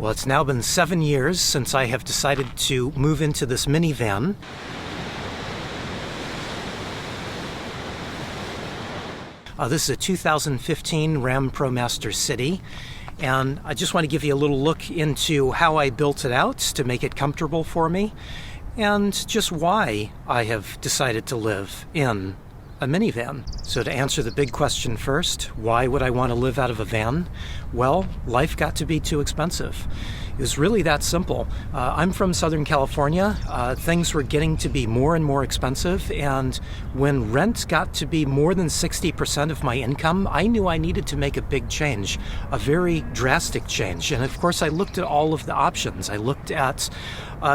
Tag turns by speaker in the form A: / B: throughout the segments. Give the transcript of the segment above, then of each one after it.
A: Well, it's now been 7 years since I have decided to move into this minivan. This is a 2015 Ram ProMaster City, and I just want to give you a little look into how I built it out to make it comfortable for me, and just why I have decided to live in a minivan. So to answer the big question first, why would I want to live out of a van? Well, life got to be too expensive. It was really that simple. I'm from Southern California. Things were getting to be more and more expensive, and when rent got to be more than 60% of my income, I knew I needed to make a big change, a very drastic change. And of course, I looked at all of the options. I looked at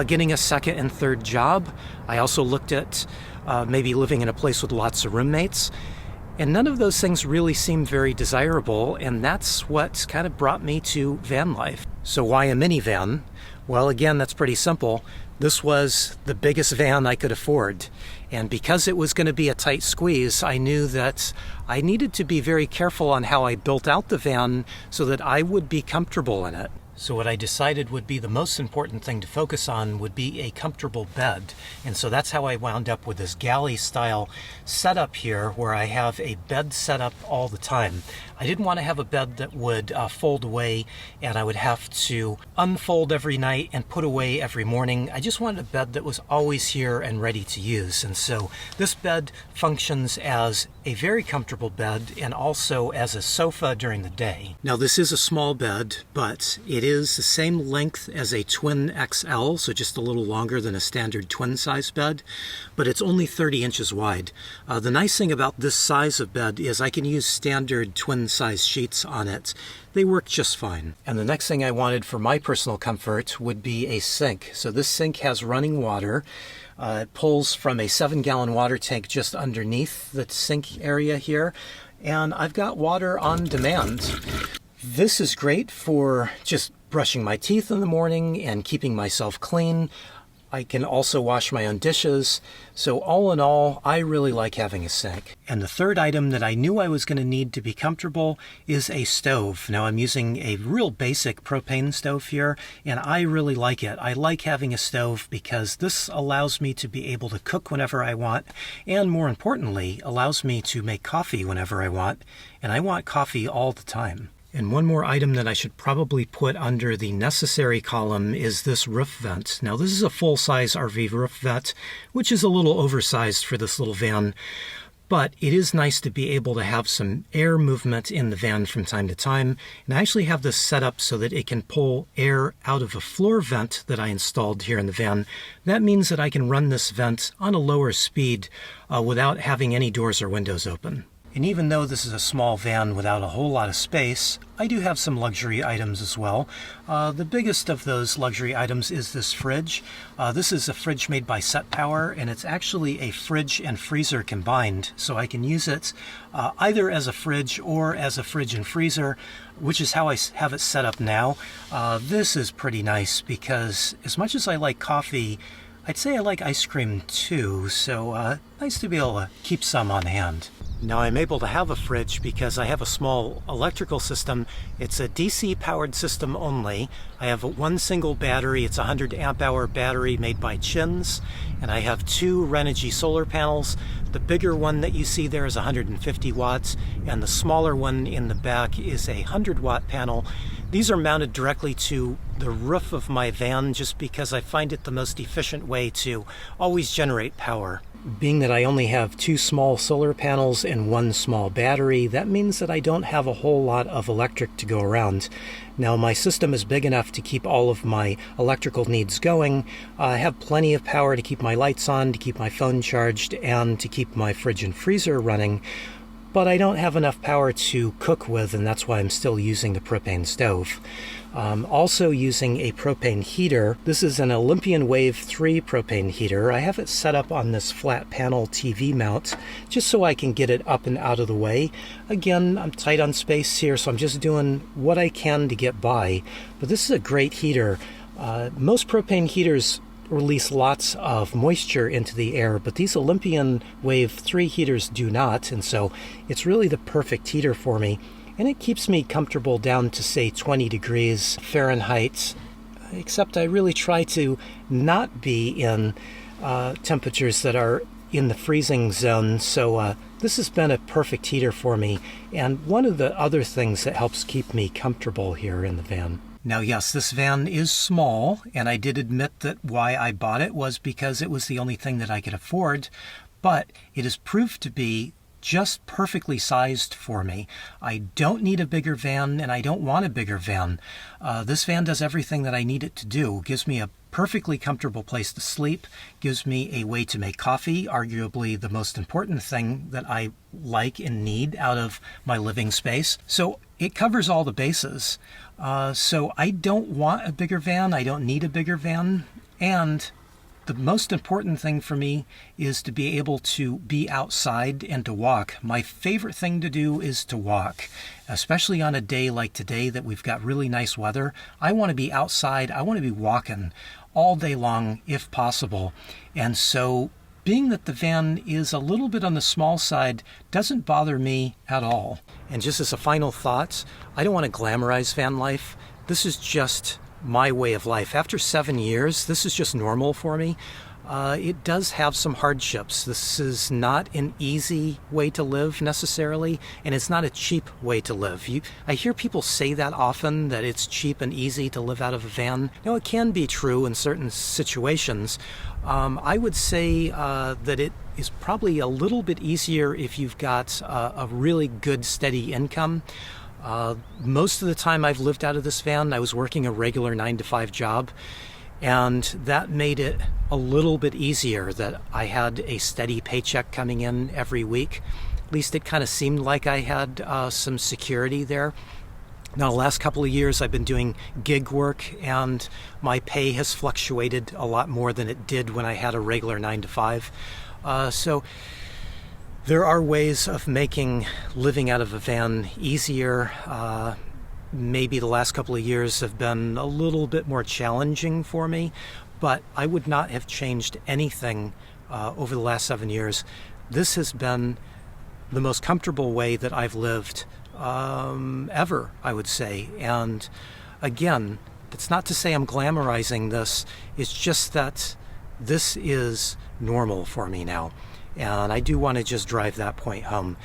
A: getting a second and third job. I also looked at maybe living in a place with lots of roommates. And none of those things really seemed very desirable, and that's what kind of brought me to van life. So why a minivan? Well, again, that's pretty simple. This was the biggest van I could afford. And because it was going to be a tight squeeze, I knew that I needed to be very careful on how I built out the van so that I would be comfortable in it. So what I decided would be the most important thing to focus on would be a comfortable bed. And so that's how I wound up with this galley style setup here, where I have a bed set up all the time. I didn't want to have a bed that would fold away and I would have to unfold every night and put away every morning. I just wanted a bed that was always here and ready to use. And so this bed functions as a very comfortable bed and also as a sofa during the day. Now this is a small bed, but it is the same length as a twin XL, so just a little longer than a standard twin size bed, but it's only 30 inches wide. The nice thing about this size of bed is I can use standard twin size sheets on it. They work just fine. And the next thing I wanted for my personal comfort would be a sink. So this sink has running water. It pulls from a 7-gallon water tank just underneath the sink area here, and I've got water on demand. This is great for just brushing my teeth in the morning and keeping myself clean. I can also wash my own dishes. So all in all, I really like having a sink. And the third item that I knew I was going to need to be comfortable is a stove. Now I'm using a real basic propane stove here, and I really like it. I like having a stove because this allows me to be able to cook whenever I want, and more importantly, allows me to make coffee whenever I want. And I want coffee all the time. And one more item that I should probably put under the necessary column is this roof vent. Now this is a full-size RV roof vent, which is a little oversized for this little van, but it is nice to be able to have some air movement in the van from time to time. And I actually have this set up so that it can pull air out of a floor vent that I installed here in the van. That means that I can run this vent on a lower speed without having any doors or windows open. And even though this is a small van without a whole lot of space, I do have some luxury items as well. The biggest of those luxury items is this fridge. This is a fridge made by Set Power, and it's actually a fridge and freezer combined. So I can use it either as a fridge or as a fridge and freezer, which is how I have it set up now. This is pretty nice because as much as I like coffee, I'd say I like ice cream too, so nice to be able to keep some on hand. Now I'm able to have a fridge because I have a small electrical system. It's a DC powered system only. I have one single battery. It's a 100 amp hour battery made by Chins, and I have 2 Renogy solar panels. The bigger one that you see there is 150 watts, and the smaller one in the back is a 100 watt panel. These are mounted directly to the roof of my van just because I find it the most efficient way to always generate power. Being that I only have 2 small solar panels and 1 small battery, that means that I don't have a whole lot of electric to go around. Now my system is big enough to keep all of my electrical needs going. I have plenty of power to keep my lights on, to keep my phone charged, and to keep my fridge and freezer running. But I don't have enough power to cook with, and that's why I'm still using the propane stove. Also using a propane heater. This is an Olympian Wave 3 propane heater. I have it set up on this flat panel TV mount just so I can get it up and out of the way. Again, I'm tight on space here, so I'm just doing what I can to get by. But this is a great heater. Most propane heaters release lots of moisture into the air, but these Olympian Wave 3 heaters do not, and so it's really the perfect heater for me. and it keeps me comfortable down to, say, 20 degrees Fahrenheit, except I really try to not be in temperatures that are in the freezing zone. So this has been a perfect heater for me, and one of the other things that helps keep me comfortable here in the van. Now, yes, this van is small, and I did admit that why I bought it was because it was the only thing that I could afford, but it has proved to be just perfectly sized for me. I don't need a bigger van, and I don't want a bigger van. This van does everything that I need it to do. It gives me a perfectly comfortable place to sleep, gives me a way to make coffee, arguably the most important thing that I like and need out of my living space. So it covers all the bases. So I don't want a bigger van, I don't need a bigger van, and the most important thing for me is to be able to be outside and to walk. My favorite thing to do is to walk, especially on a day like today that we've got really nice weather. I want to be outside. I want to be walking all day long if possible. And so being that the van is a little bit on the small side doesn't bother me at all. And just as a final thought, I don't want to glamorize van life. This is just my way of life. After 7 years, this is just normal for me. It does have some hardships. This is not an easy way to live necessarily, and it's not a cheap way to live. I hear people say that often, that it's cheap and easy to live out of a van. Now, it can be true in certain situations. I would say that it is probably a little bit easier if you've got a really good steady income. Most of the time I've lived out of this van, I was working a regular 9-to-5 job, and that made it a little bit easier that I had a steady paycheck coming in every week. At least it kind of seemed like I had some security there. Now, the last couple of years I've been doing gig work, and my pay has fluctuated a lot more than it did when I had a regular 9-to-5. So there are ways of making living out of a van easier. Maybe the last couple of years have been a little bit more challenging for me, but I would not have changed anything over the last 7 years. This has been the most comfortable way that I've lived ever, I would say. And again, it's not to say I'm glamorizing this, it's just that this is normal for me now. And I do want to just drive that point home.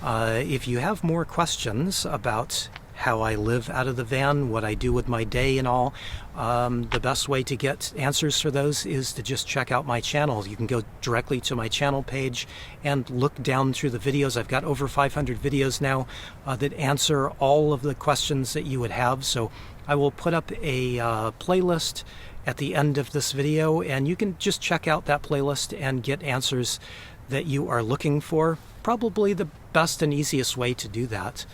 A: If you have more questions about how I live out of the van, what I do with my day and all, the best way to get answers for those is to just check out my channel. You can go directly to my channel page and look down through the videos. I've got over 500 videos now that answer all of the questions that you would have. So I will put up a playlist at the end of this video, and you can just check out that playlist and get answers that you are looking for. Probably the best and easiest way to do that.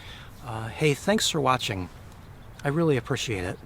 A: Hey, thanks for watching. I really appreciate it.